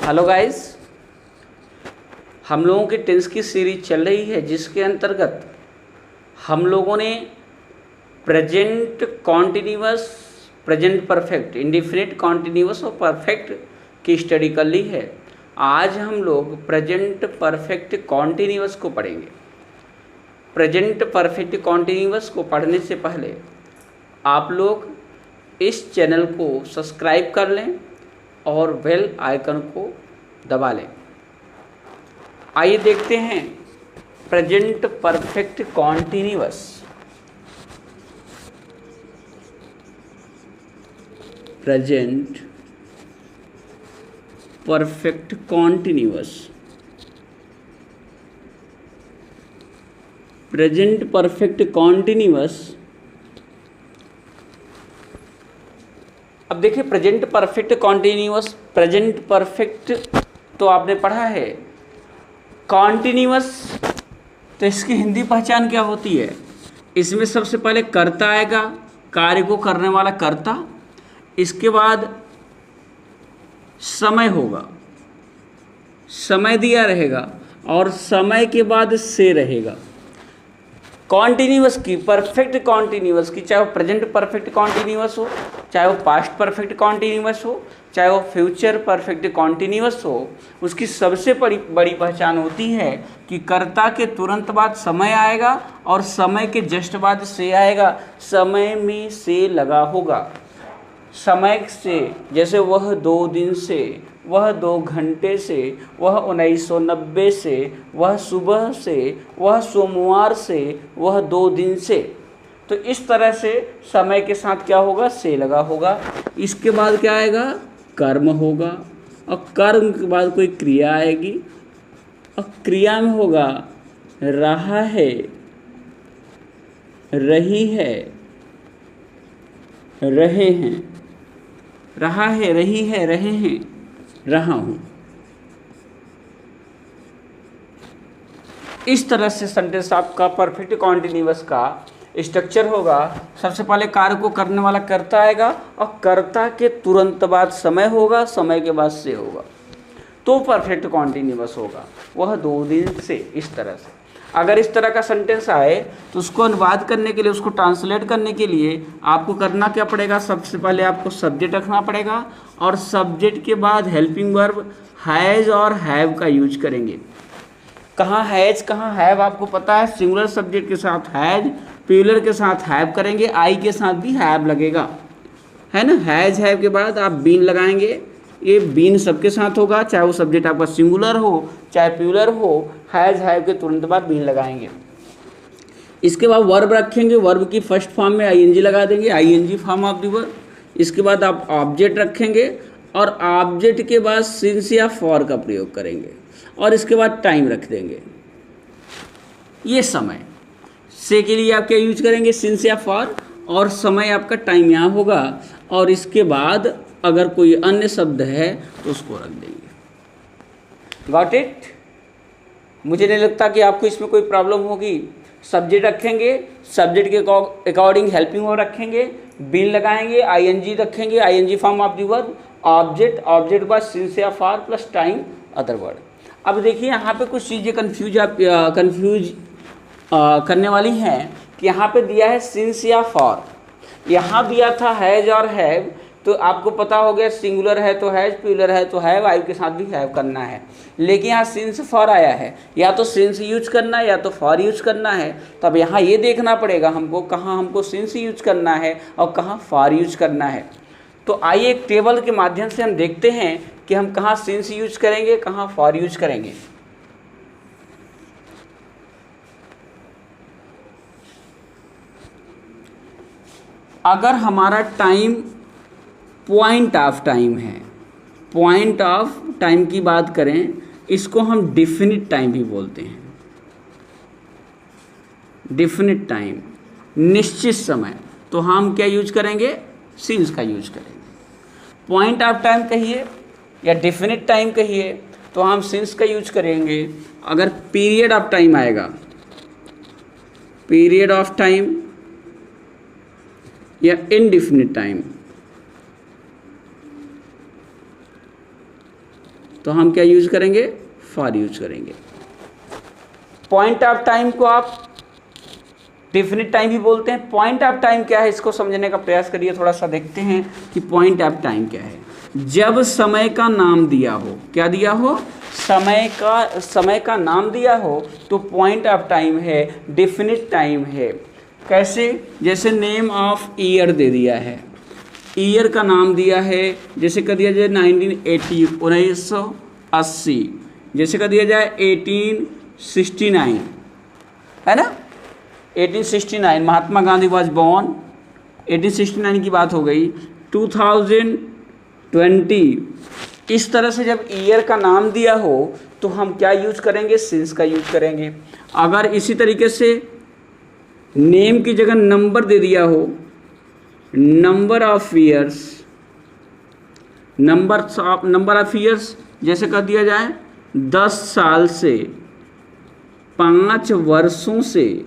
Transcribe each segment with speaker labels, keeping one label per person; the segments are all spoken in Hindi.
Speaker 1: हेलो गाइस, हम लोगों की टेंस की सीरीज चल रही है जिसके अंतर्गत हम लोगों ने present continuous, present perfect, indefinite continuous और परफेक्ट की स्टडी कर ली है। आज हम लोग प्रेजेंट परफेक्ट कॉन्टिन्यूअस को पढ़ेंगे। प्रेजेंट परफेक्ट कॉन्टिन्यूअस को पढ़ने से पहले आप लोग इस चैनल को सब्सक्राइब कर लें और बेल आइकन को दबा लें। आइए देखते हैं present perfect continuous. Present perfect continuous, present perfect continuous. अब देखिए present perfect continuous, present perfect तो आपने पढ़ा है। कॉन्टिन्यूअस तो इसकी हिंदी पहचान क्या होती है? इसमें सबसे पहले कर्ता आएगा, कार्य को करने वाला कर्ता। इसके बाद समय होगा, समय दिया रहेगा और समय के बाद से रहेगा। कॉन्टिन्यूअस की, परफेक्ट कॉन्टिन्यूअस की, चाहे वो प्रेजेंट परफेक्ट कॉन्टिन्यूअस हो, चाहे वो पास्ट परफेक्ट कॉन्टिन्यूअस हो, चाहे वो फ्यूचर परफेक्ट कॉन्टिन्यूअस हो, उसकी सबसे बड़ी पहचान होती है कि कर्ता के तुरंत बाद समय आएगा और समय के जस्ट बाद से आएगा। समय में से लगा होगा, समय से, जैसे वह 2 दिन से, वह 2 घंटे से, वह 1990 से, वह सुबह से, वह सोमवार से, वह 2 दिन से। तो इस तरह से समय के साथ क्या होगा? से लगा होगा। इसके बाद क्या आएगा? कर्म होगा और कर्म के बाद कोई क्रिया आएगी और क्रिया में होगा रहा है, रही है, रहे हैं, रहा है, रही है, रहे हैं, रहा हूं। इस तरह से सेंटेंस आपका परफेक्ट कॉन्टिन्यूअस का स्ट्रक्चर होगा। सबसे पहले कार्य को करने वाला कर्ता आएगा और कर्ता के तुरंत बाद समय होगा, समय के बाद से होगा, तो परफेक्ट कॉन्टिन्यूअस होगा। वह 2 दिन से, इस तरह से। अगर इस तरह का सेंटेंस आए तो उसको अनुवाद करने के लिए, उसको ट्रांसलेट करने के लिए आपको करना क्या पड़ेगा? सबसे पहले आपको सब्जेक्ट रखना पड़ेगा और सब्जेक्ट के बाद हेल्पिंग वर्ब हैज़ और हैव का यूज करेंगे। कहाँ हैज़, कहाँ हैव आपको पता है। सिंगुलर सब्जेक्ट के साथ हैज़, प्लूरल के साथ हैव करेंगे, आई के साथ भी हैव लगेगा, है ना। हैज़ हैव के बाद आप बीन लगाएंगे। ये बीन सबके साथ होगा, चाहे वो सब्जेक्ट आपका सिंगुलर हो चाहे प्लूरल हो। हैज़ हैव के तुरंत बाद बीन लगाएंगे। इसके बाद वर्ब रखेंगे, वर्ब की फर्स्ट फॉर्म में आईएनजी लगा देंगे, ING form of the verb. इसके बाद आप ऑब्जेक्ट रखेंगे और ऑब्जेक्ट के बाद सिंस या फॉर का प्रयोग करेंगे और इसके बाद टाइम रख देंगे। ये समय से के लिए आप क्या यूज करेंगे? सिंस या फॉर, और समय आपका टाइम यहाँ होगा। और इसके बाद अगर कोई अन्य शब्द है तो उसको रख देंगे। Got it? मुझे नहीं लगता कि आपको इसमें कोई प्रॉब्लम होगी। सब्जेक्ट रखेंगे, सब्जेक्ट के अकॉर्डिंग हेल्पिंग वर्ब रखेंगे, बीन लगाएंगे, आईएनजी रखेंगे, ING form of the verb, object, object बाद सिंस या for plus time other word. अब देखिए यहाँ पे कुछ चीज़ें कंफ्यूज करने वाली हैं कि यहाँ पे दिया है सिंस या फॉर, यहाँ दिया था हैज और हैव। तो आपको पता हो गया सिंगुलर है तो हैज, प्लूरल है तो हैव, आई के साथ भी हैव करना है। लेकिन यहाँ सिंस फॉर आया है, या तो सिंस यूज करना है या तो फॉर यूज करना है। तो अब यहाँ ये देखना पड़ेगा हमको, कहाँ हमको सिंस यूज करना है और कहाँ फॉर यूज करना है। तो आइए एक टेबल के माध्यम से हम देखते हैं कि हम कहाँ सिंस यूज करेंगे, कहाँ फॉर यूज करेंगे। अगर हमारा टाइम पॉइंट ऑफ टाइम है, पॉइंट ऑफ टाइम की बात करें, इसको हम डिफिनिट टाइम भी बोलते हैं। डिफिनिट टाइम, निश्चित समय, तो हम क्या यूज करेंगे? सिंस का यूज करेंगे। पॉइंट ऑफ टाइम कहिए या डिफिनिट टाइम कहिए तो हम सिंस का यूज करेंगे। अगर पीरियड ऑफ टाइम आएगा, पीरियड ऑफ टाइम या इनडिफिनिट टाइम, तो हम क्या यूज करेंगे, फॉर यूज करेंगे। पॉइंट ऑफ टाइम को आप डेफिनिट टाइम भी बोलते हैं। पॉइंट ऑफ टाइम क्या है, इसको समझने का प्रयास करिए, थोड़ा सा देखते हैं कि पॉइंट ऑफ टाइम क्या है। जब समय का नाम दिया हो, क्या दिया हो, समय का नाम दिया हो तो पॉइंट ऑफ टाइम है, डेफिनिट टाइम है। कैसे, जैसे नेम ऑफ ईयर दे दिया है, ईयर का नाम दिया है, जैसे कह दिया जाए 1980, जैसे कह दिया जाए 1869, है ना, 1869 महात्मा गांधी वाज बॉर्न, 1869 की बात हो गई। 2020, इस तरह से जब ईयर का नाम दिया हो तो हम क्या यूज करेंगे, सिंस का यूज करेंगे। अगर इसी तरीके से नेम की जगह नंबर दे दिया हो, number of years, number of years जैसे कह दिया जाए 10 साल से, 5 वर्षों से,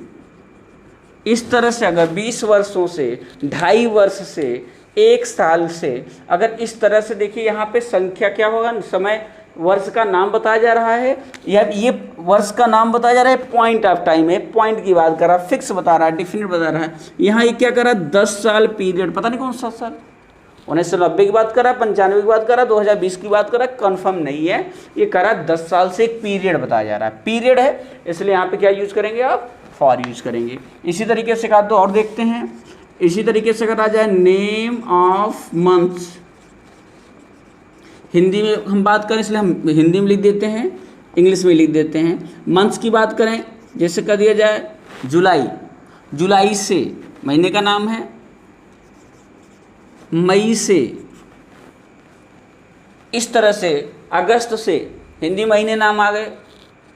Speaker 1: इस तरह से अगर 20 वर्षों से, 2.5 वर्ष से, 1 साल से, अगर इस तरह से देखिए यहाँ पे संख्या क्या होगा, समय वर्ष का नाम बताया जा रहा है, ये वर्ष का नाम बताया जा रहा है, पॉइंट ऑफ टाइम है, पॉइंट की बात कर रहा है, फिक्स बता रहा है, डिफिनिट बता रहा है। यहाँ ये क्या कर रहा है, 10 साल पीरियड, पता नहीं कौन सा साल, 1990 की बात कर रहा है, 95 की बात कर रहा है, 2020 की बात कर रहा है, कंफर्म नहीं है, ये कर रहा है 10 साल से एक पीरियड बताया जा रहा है, पीरियड है, इसलिए यहाँ पे क्या यूज करेंगे आप, फॉर यूज करेंगे। इसी तरीके से एक दो और देखते हैं। इसी तरीके से अगर आ जाए नेम ऑफ मंथ्स, हिंदी में हम बात करें इसलिए हम हिंदी में लिख देते हैं, इंग्लिश में लिख देते हैं। मंथ्स की बात करें, जैसे कह दिया जाए जुलाई, जुलाई से महीने का नाम है, मई से, इस तरह से अगस्त से हिंदी महीने नाम आ गए,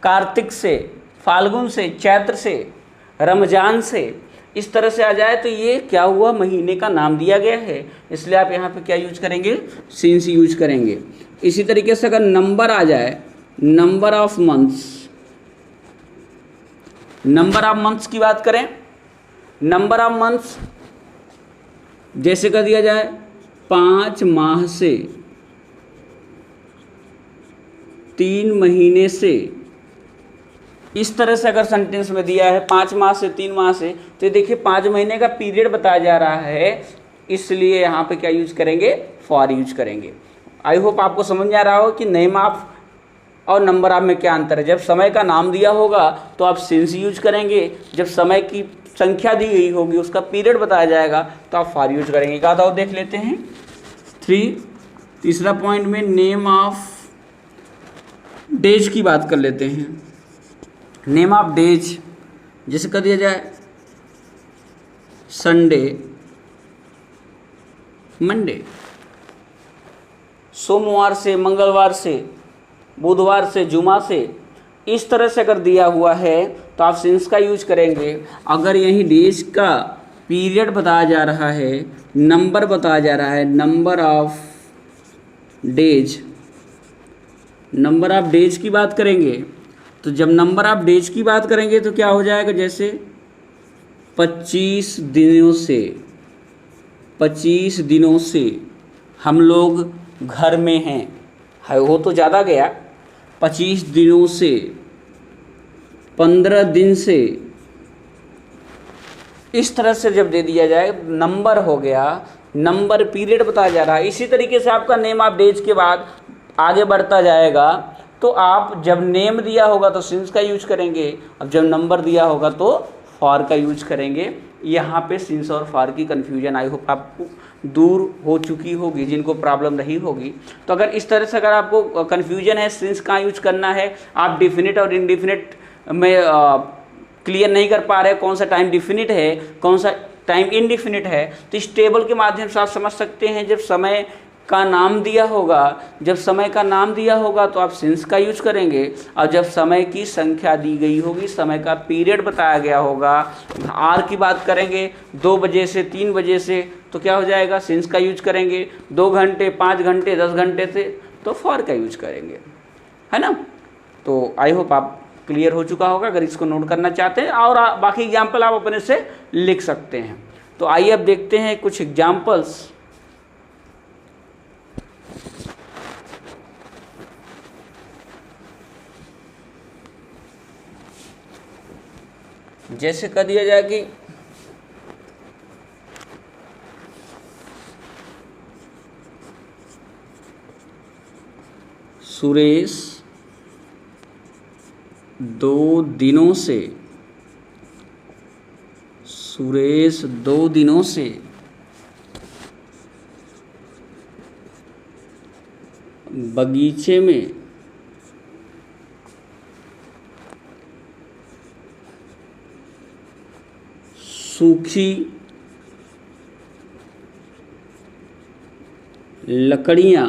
Speaker 1: कार्तिक से, फाल्गुन से, चैत्र से, रमजान से, इस तरह से आ जाए तो ये क्या हुआ, महीने का नाम दिया गया है, इसलिए आप यहाँ पे क्या यूज करेंगे, सिंस यूज करेंगे। इसी तरीके से अगर नंबर आ जाए, number of months, number of months की बात करें, नंबर ऑफ मंथ्स जैसे कह दिया जाए 5 माह से, 3 महीने से, इस तरह से अगर सेंटेंस में दिया है 5 माह से, 3 माह से, तो ये देखिए 5 महीने का पीरियड बताया जा रहा है, इसलिए यहाँ पे क्या यूज करेंगे, फॉर यूज करेंगे। आई होप आपको समझ में आ रहा हो कि नेम ऑफ और नंबर ऑफ में क्या अंतर है। जब समय का नाम दिया होगा तो आप सिंस यूज करेंगे, जब समय की संख्या दी गई होगी, उसका पीरियड बताया जाएगा तो आप फॉर यूज करेंगे। एक आधा और देख लेते हैं। 3, तीसरा पॉइंट में नेम ऑफ डेज की बात कर लेते हैं। नेम ऑफ डेज जैसे कह दिया जाए संडे, मंडे, सोमवार से, मंगलवार से, बुधवार से, जुमा से, इस तरह से अगर दिया हुआ है तो आप सिंस का यूज करेंगे। अगर यही डेज का पीरियड बताया जा रहा है, नंबर बताया जा रहा है, number of days, number of days की बात करेंगे तो जब नंबर ऑफ डेज की बात करेंगे तो क्या हो जाएगा, जैसे 25 दिनों से, 25 दिनों से हम लोग घर में हैं, है वो तो ज़्यादा गया, 25 दिनों से, 15 दिन से, इस तरह से जब दे दिया जाए, नंबर हो गया, नंबर पीरियड बताया जा रहा है। इसी तरीके से आपका नेम ऑफ डेज के बाद आगे बढ़ता जाएगा तो आप जब नेम दिया होगा तो सिंस का यूज करेंगे, अब जब नंबर दिया होगा तो फॉर का यूज करेंगे। यहाँ पे सिंस और फॉर की कन्फ्यूजन आई होप आपको दूर हो चुकी होगी, जिनको प्रॉब्लम रही होगी। तो अगर इस तरह से अगर आपको कन्फ्यूजन है सिंस कहाँ यूज करना है, आप डिफिनिट और इनडिफिनिट में क्लियर नहीं कर पा रहे कौन सा टाइम डिफिनिट है, कौन सा टाइम इनडिफिनिट है, तो इस टेबल के माध्यम से आप समझ सकते हैं। जब समय का नाम दिया होगा, जब समय का नाम दिया होगा तो आप सिंस का यूज करेंगे, और जब समय की संख्या दी गई होगी, समय का पीरियड बताया गया होगा, आर की बात करेंगे 2 बजे से 3 बजे से, तो क्या हो जाएगा, सिंस का यूज करेंगे। 2 घंटे, 5 घंटे, 10 घंटे से तो फॉर का यूज करेंगे, है ना। तो आई होप आप क्लियर हो चुका होगा। अगर इसको नोट करना चाहते हैं और बाकी एग्जाम्पल आप अपने से लिख सकते हैं। तो आइए अब देखते हैं कुछ एग्जाम्पल्स। जैसे कह दिया जाए कि सुरेश 2 दिनों से बगीचे में सूखी लकड़ियां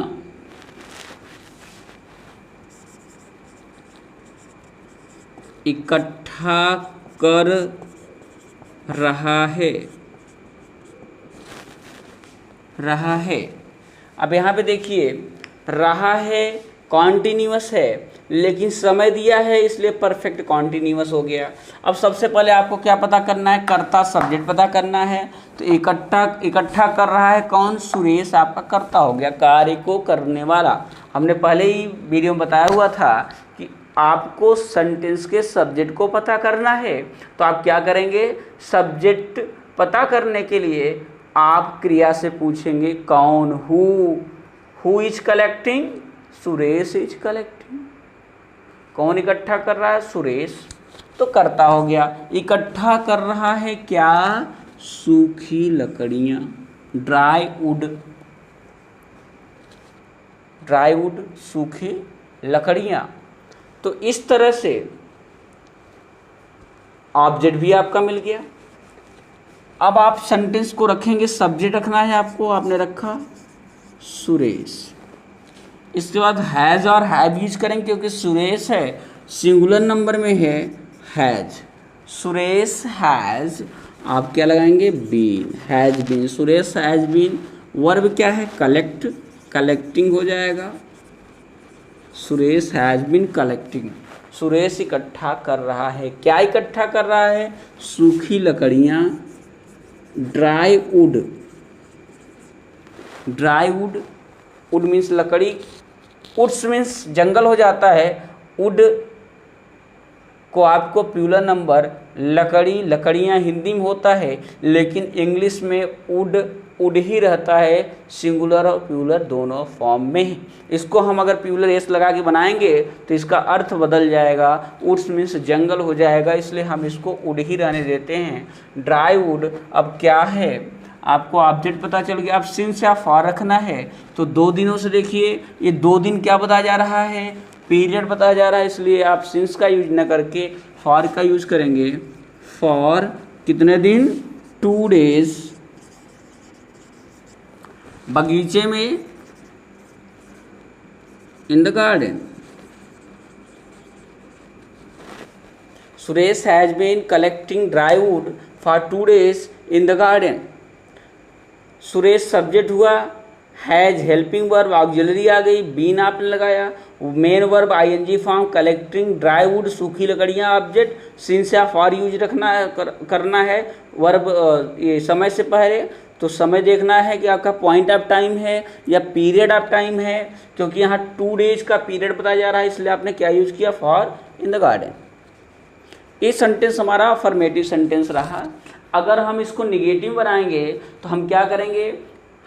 Speaker 1: इकट्ठा कर रहा है। अब यहाँ पे देखिए, रहा है कॉन्टिन्यूअस है, लेकिन समय दिया है इसलिए परफेक्ट कॉन्टिन्यूअस हो गया। अब सबसे पहले आपको क्या पता करना है, कर्ता सब्जेक्ट पता करना है। तो इकट्ठा कर रहा है कौन, सुरेश आपका कर्ता हो गया, कार्य को करने वाला। हमने पहले ही वीडियो में बताया हुआ था कि आपको सेंटेंस के सब्जेक्ट को पता करना है। तो आप क्या करेंगे, सब्जेक्ट पता करने के लिए आप क्रिया से पूछेंगे कौन, who is collecting, Suresh is collecting. कौन इकट्ठा कर रहा है, सुरेश, तो कर्ता हो गया। इकट्ठा कर रहा है क्या, सूखी लकड़ियां, ड्राई वुड, सूखी लकड़ियां। तो इस तरह से ऑब्जेक्ट भी आपका मिल गया। अब आप सेंटेंस को रखेंगे, सब्जेक्ट रखना है आपको, आपने रखा सुरेश। इसके बाद हैज़ और हैव यूज करेंगे, क्योंकि सुरेश है सिंगुलर नंबर में है, हैज। सुरेश हैज़, आप क्या लगाएंगे, been, has been. Suresh has been, verb क्या है, कलेक्ट, कलेक्टिंग हो जाएगा। Suresh has been collecting, Suresh इकट्ठा कर रहा है। क्या इकट्ठा कर रहा है, सूखी लकड़ियाँ, ड्राई वुड, वुड मीन्स लकड़ी, वुड्स मीन्स जंगल हो जाता है। वुड को आपको प्यूलर नंबर, लकड़ियाँ हिंदी में होता है, लेकिन इंग्लिश में वुड ही रहता है, सिंगुलर और प्यूलर दोनों फॉर्म में। इसको हम अगर प्यूलर एस लगा के बनाएंगे तो इसका अर्थ बदल जाएगा, वुड्स मीन्स जंगल हो जाएगा, इसलिए हम इसको वुड ही रहने देते हैं। ड्राई वुड, अब क्या है, आपको ऑब्जेक्ट पता चल गया। अब सिंस या फॉर रखना है, तो 2 दिनों से देखिए, ये 2 दिन क्या बताया जा रहा है, पीरियड बताया जा रहा है, इसलिए आप सिंस का यूज न करके फॉर का यूज करेंगे। फॉर कितने दिन, 2 डेज, बगीचे में, in the garden. Suresh has been collecting dry wood for 2 days in the garden. Suresh subject हुआ, हैज हेल्पिंग वर्ब, ऑक्सिलरी आ गई, बीन आपने लगाया, main verb ING form, collecting dry wood, सूखी लकड़ियाँ ऑब्जेक्ट, सिंस या फॉर यूज रखना है, करना है वर्ब ये समय से पहले। तो समय देखना है कि आपका पॉइंट ऑफ टाइम है या पीरियड ऑफ टाइम है, क्योंकि यहाँ 2 डेज का पीरियड बताया जा रहा है, इसलिए आपने क्या यूज किया, फॉर इन द गार्डन। ये सेंटेंस हमारा अफर्मेटिव सेंटेंस रहा। अगर हम इसको निगेटिव बनाएंगे तो हम क्या करेंगे,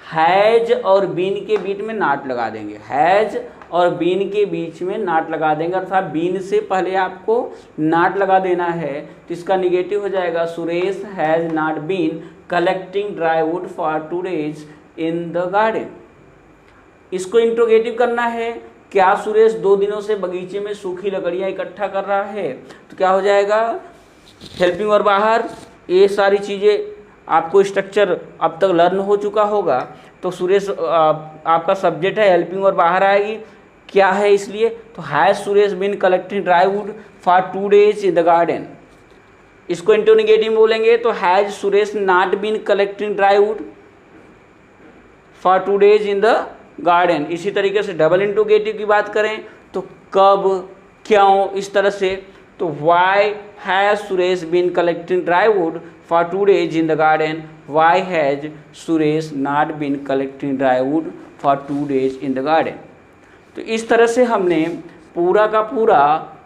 Speaker 1: हैज और बीन के बीच में नॉट लगा देंगे, हैज और बीन के बीच में नॉट लगा देंगे, अर्थात बीन से पहले आपको नॉट लगा देना है। तो इसका निगेटिव हो जाएगा, Suresh has not been collecting dry wood for 2 days in the garden. इसको इंट्रोगेटिव करना है, क्या सुरेश 2 दिनों से बगीचे में सूखी लकड़ियाँ इकट्ठा कर रहा है, तो क्या हो जाएगा, हेल्पिंग और बाहर। ये सारी चीज़ें आपको स्ट्रक्चर अब तक लर्न हो चुका होगा। तो सुरेश आपका सब्जेक्ट है, हेल्पिंग और बाहर आएगी, क्या है इसलिए, तो has Suresh been collecting dry wood for 2 days in the garden. इसको इंटरोगेटिव बोलेंगे तो has Suresh not been collecting dry wood for 2 days in the garden. इसी तरीके से डबल इंटरोगेटिव की बात करें तो कब, क्यों, इस तरह से। तो why has Suresh been collecting dry wood for 2 days in the garden, why has Suresh not been collecting dry wood for 2 days in the garden. तो इस तरह से हमने पूरा का पूरा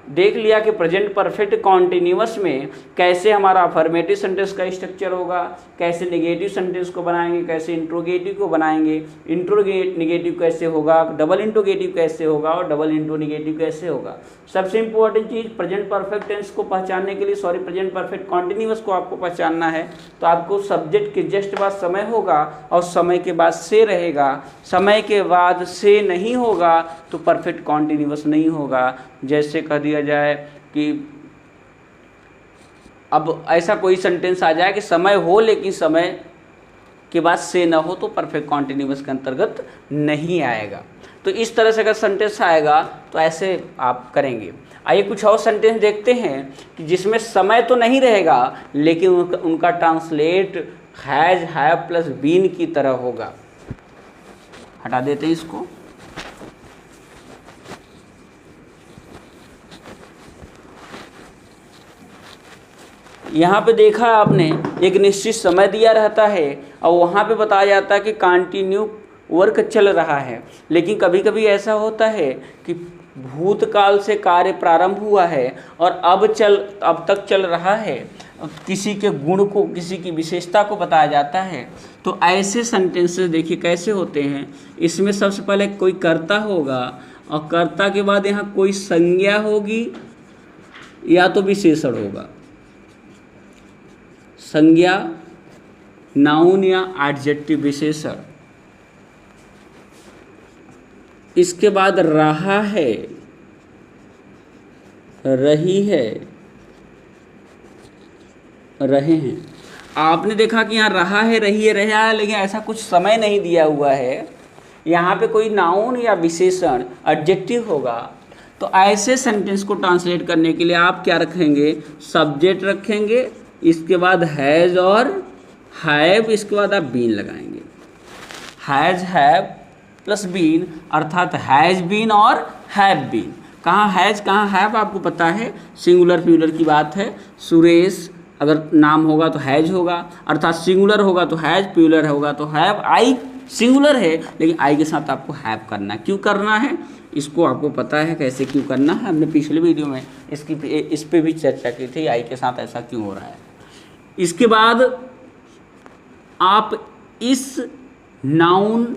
Speaker 1: देख लिया कि प्रेजेंट परफेक्ट कॉन्टिन्यूअस में कैसे हमारा अफर्मेटिव सेंटेंस का स्ट्रक्चर होगा, कैसे नेगेटिव सेंटेंस को बनाएंगे, कैसे इंट्रोगेटिव को बनाएंगे, इंट्रोगेटिव कैसे होगा, डबल इंट्रोगेटिव कैसे होगा और डबल इंट्रोगेटिव कैसे होगा। सबसे इंपॉर्टेंट चीज़ प्रेजेंट परफेक्ट टेंस को पहचानने के लिए, सॉरी प्रेजेंट परफेक्ट कॉन्टिन्यूअस को आपको पहचानना है तो आपको सब्जेक्ट के जस्ट बाद समय होगा और समय के बाद से रहेगा। समय के बाद से नहीं होगा तो परफेक्ट कॉन्टिन्यूअस नहीं होगा। जैसे कह दिया जाए कि अब ऐसा कोई सेंटेंस आ जाए कि समय हो लेकिन समय के बाद से ना हो तो परफेक्ट कॉन्टिन्यूअस के अंतर्गत नहीं आएगा। तो इस तरह से अगर सेंटेंस आएगा तो ऐसे आप करेंगे। आइए कुछ और सेंटेंस देखते हैं कि जिसमें समय तो नहीं रहेगा लेकिन उनका translate has, have plus been की तरह होगा। हटा देते हैं इसको। यहाँ पे देखा आपने एक निश्चित समय दिया रहता है और वहाँ पे बताया जाता है कि कंटिन्यू वर्क चल रहा है, लेकिन कभी कभी ऐसा होता है कि भूतकाल से कार्य प्रारंभ हुआ है और अब तक चल रहा है, किसी के गुण को, किसी की विशेषता को बताया जाता है। तो ऐसे सेंटेंसेस देखिए कैसे होते हैं। इसमें सबसे पहले कोई कर्ता होगा और कर्ता के बाद यहाँ कोई संज्ञा होगी या तो विशेषण होगा, संज्ञा, नाउन या एडजेक्टिव विशेषण। इसके बाद रहा है, रही है, रहे हैं। आपने देखा कि यहाँ रहा है, रही है, रहा है, लेकिन ऐसा कुछ समय नहीं दिया हुआ है। यहाँ पे कोई नाउन या विशेषण एडजेक्टिव होगा। तो ऐसे सेंटेंस को ट्रांसलेट करने के लिए आप क्या रखेंगे, सब्जेक्ट रखेंगे, इसके बाद हैज़ और हैव, इसके बाद आप बीन लगाएंगे। हैज़, हैव प्लस बीन अर्थात हैज़ बीन और हैव बीन। कहाँ हैज़ कहाँ हैव आपको पता है, सिंगुलर प्लूरल की बात है। सुरेश अगर नाम होगा तो हैज़ होगा, अर्थात सिंगुलर होगा तो हैज़, प्लूरल होगा तो हैव। आई सिंगुलर है लेकिन आई के साथ आपको हैव करना है। क्यों करना है इसको आपको पता है, कैसे क्यों करना है, हमने पिछले वीडियो में इस पे भी चर्चा की थी, आई के साथ ऐसा क्यों हो रहा है। इसके बाद आप इस नाउन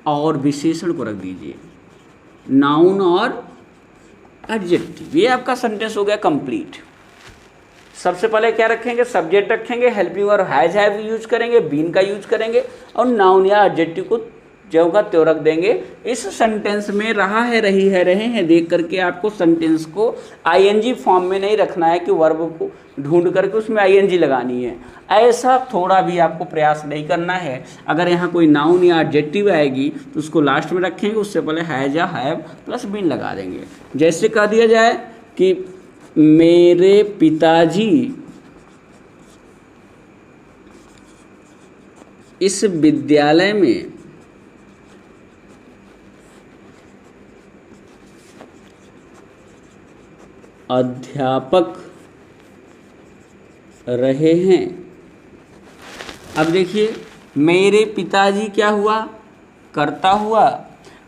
Speaker 1: और विशेषण को रख दीजिए, नाउन और एडजेक्टिव। ये आपका सेंटेंस हो गया कंप्लीट। सबसे पहले क्या रखेंगे, सब्जेक्ट रखेंगे, हेल्पिंग और हैज हैव यूज करेंगे, बीन का यूज करेंगे और नाउन या एडजेक्टिव को जो का त्यों रख देंगे। इस सेंटेंस में रहा है, रही है, रहे हैं देख करके आपको सेंटेंस को आईएनजी फॉर्म में नहीं रखना है कि वर्ब को ढूंढ करके उसमें आईएनजी लगानी है। ऐसा थोड़ा भी आपको प्रयास नहीं करना है। अगर यहाँ कोई नाउन या एडजेक्टिव आएगी तो उसको लास्ट में रखेंगे, उससे पहले हैज या हैव प्लस बीन लगा देंगे। जैसे कह दिया जाए कि मेरे पिताजी इस विद्यालय में अध्यापक रहे हैं। अब देखिए मेरे पिताजी क्या हुआ, कर्ता हुआ,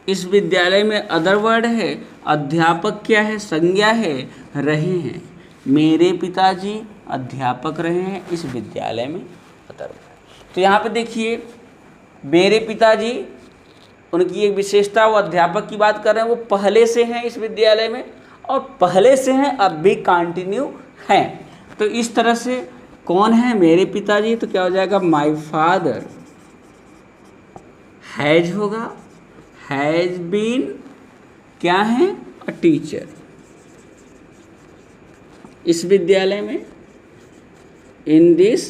Speaker 1: इस विद्यालय में अदर वर्ड है, अध्यापक क्या है, संज्ञा है, रहे हैं। मेरे पिताजी अध्यापक रहे हैं इस विद्यालय में अदर वर्ड। तो यहाँ पे देखिए मेरे पिताजी, उनकी एक विशेषता, वो अध्यापक की बात कर रहे हैं, वो पहले से हैं इस विद्यालय में और पहले से हैं, अब भी कंटिन्यू हैं। तो इस तरह से कौन है मेरे पिताजी, तो क्या हो जाएगा माय फादर हैज होगा, हैज बीन क्या है अ टीचर इस विद्यालय में, in this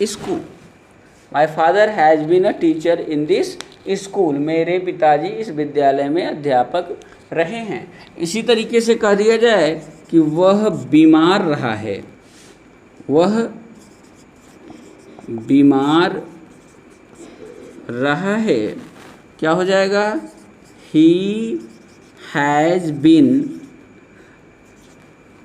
Speaker 1: school. My father has been a teacher in this school. मेरे पिताजी इस विद्यालय में अध्यापक रहे हैं। इसी तरीके से कह दिया जाए कि वह बीमार रहा है, वह बीमार रहा है, क्या हो जाएगा ही हैज़ बीन।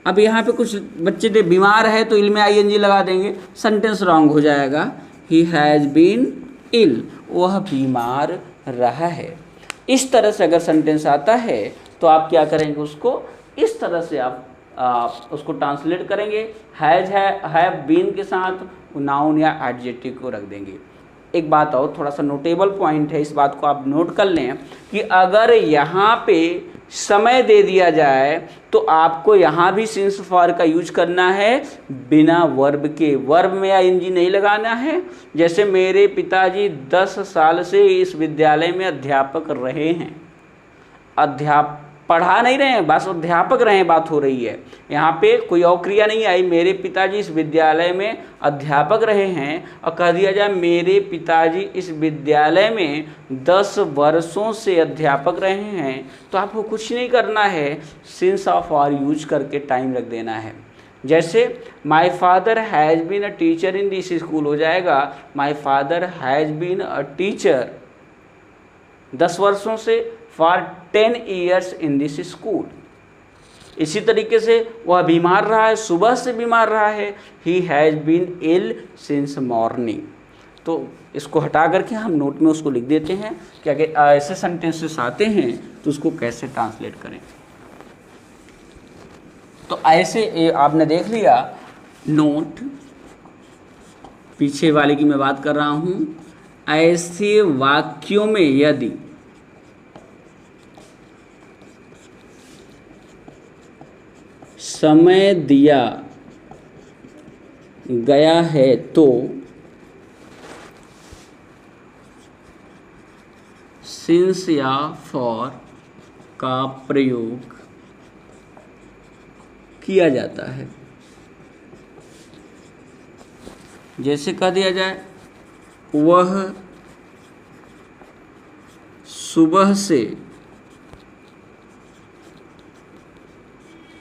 Speaker 1: अब यहाँ पे कुछ बच्चे दे बीमार है तो इल में आईएनजी लगा देंगे, सेंटेंस रॉन्ग हो जाएगा। ही हैज़ बीन इल, वह बीमार रहा है। इस तरह से अगर सेंटेंस आता है तो आप क्या करेंगे, उसको इस तरह से आप उसको ट्रांसलेट करेंगे। हैज हैव बीन के साथ नाउन या एडजेक्टिव को रख देंगे। एक बात और, थोड़ा सा नोटेबल पॉइंट है, इस बात को आप नोट कर लें कि अगर यहाँ पे समय दे दिया जाए तो आपको यहाँ भी सिंस फॉर का यूज करना है बिना वर्ब के। वर्ब में आईएनजी नहीं लगाना है। जैसे मेरे पिताजी 10 साल से इस विद्यालय में अध्यापक रहे हैं। पढ़ा नहीं रहे हैं, बस अध्यापक रहे हैं, बात हो रही है। यहाँ पे कोई और क्रिया नहीं आई। मेरे पिताजी इस विद्यालय में अध्यापक रहे हैं और कह दिया जाए मेरे पिताजी इस विद्यालय में 10 वर्षों से अध्यापक रहे हैं, तो आपको कुछ नहीं करना है, सिंस ऑफ और यूज करके टाइम रख देना है। जैसे my father has been a teacher in this school हो जाएगा my father has been a teacher 10 वर्षों से for 10 years in this school. इसी तरीके से वह बीमार रहा है, सुबह से बीमार रहा है, he has been ill since morning. तो इसको हटा करके हम नोट में उसको लिख देते हैं कि अगर ऐसे सेंटेंसेस आते हैं तो उसको कैसे ट्रांसलेट करें। तो ऐसे आपने देख लिया नोट, पीछे वाले की मैं बात कर रहा हूँ। ऐसे वाक्यों में यदि समय दिया गया है तो सिंस या फॉर का प्रयोग किया जाता है। जैसे कह दिया जाए वह सुबह से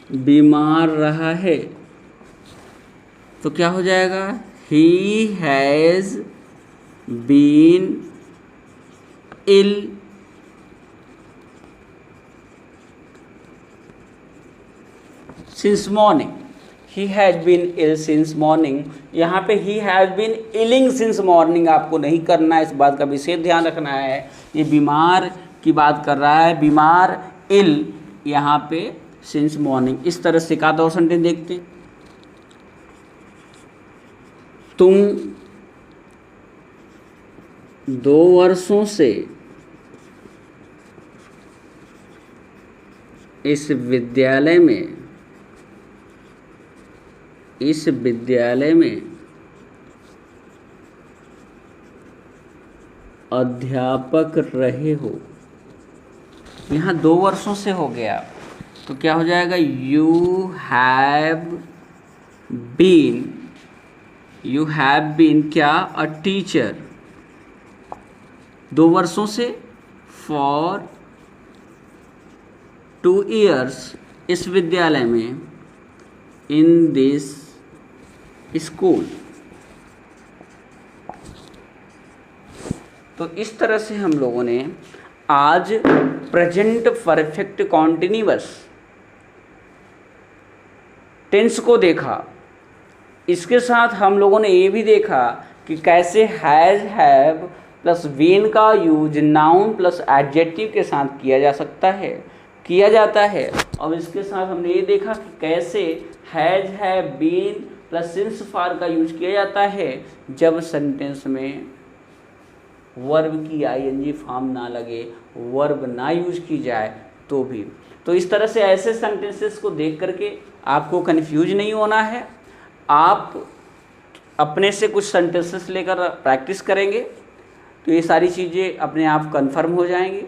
Speaker 1: बीमार रहा है, तो क्या हो जाएगा, he has been ill since morning. He has been ill since morning. यहाँ पे he has been illing since morning आपको नहीं करना है, इस बात का विशेष ध्यान रखना है। ये बीमार की बात कर रहा है, बीमार इल यहाँ पे सिंस मॉर्निंग। इस तरह से का दो सेंटेंस देखते हैं। तुम 2 वर्षों से इस विद्यालय में अध्यापक रहे हो। यहाँ 2 वर्षों से हो गया तो क्या हो जाएगा, यू हैव बीन क्या, अ टीचर 2 वर्षों से, फॉर 2 years इस विद्यालय में, इन दिस स्कूल। तो इस तरह से हम लोगों ने आज प्रेजेंट परफेक्ट कॉन्टिन्यूअस टेंस को देखा। इसके साथ हम लोगों ने ये भी देखा कि कैसे हैज़ हैव प्लस बीन का यूज नाउन प्लस एडजेक्टिव के साथ किया जाता है। और इसके साथ हमने ये देखा कि कैसे has have been plus since for का यूज किया जाता है जब सेंटेंस में वर्ब की आईएनजी फॉर्म ना लगे, वर्ब ना यूज की जाए तो भी। तो इस तरह से ऐसे सेंटेंसेस को देख करके आपको कन्फ्यूज नहीं होना है। आप अपने से कुछ सेंटेंसेस लेकर प्रैक्टिस करेंगे तो ये सारी चीज़ें अपने आप कंफर्म हो जाएंगी।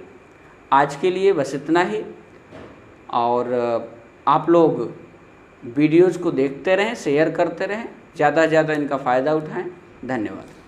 Speaker 1: आज के लिए बस इतना ही, और आप लोग वीडियोज़ को देखते रहें, शेयर करते रहें, ज़्यादा से ज़्यादा इनका फ़ायदा उठाएं। धन्यवाद।